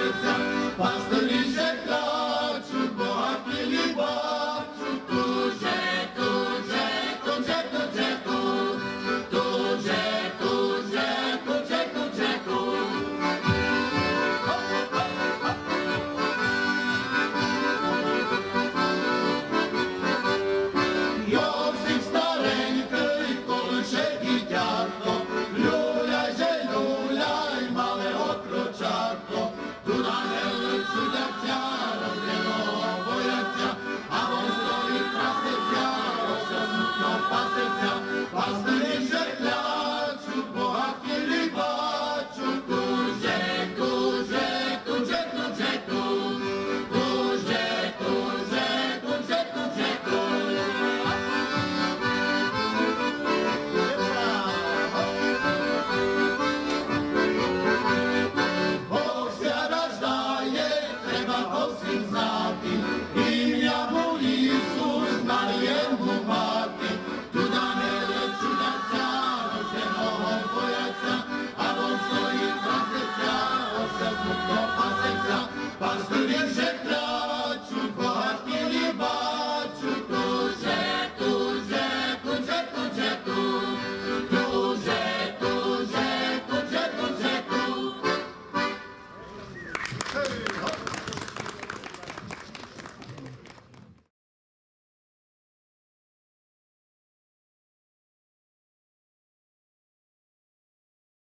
пасеться, пастирі же клячуть, багатії бачуть, тут же, тут же, тут же, тут же, тут, тут же, тут же, тут же, тут же, тут. Йосип старенький, колише дитятко, люляй же люляй, мале отрочатко, тут ангели чудяться, розгляного бояться, а вон стоїть траситься, ось смутно паситься, пастирі же клячуть, багатії бачуть, тут же, тут же, тут же, тут же, тут, тут же, тут же, тут же, тут же, тут. Бог ся рождає, треба всім знати, ім'я му Ісус, Марієму мати. Тут ангели чудяться, рожденого бояться, а вон стоїть траситься, ось смутно пасеться, пастирі же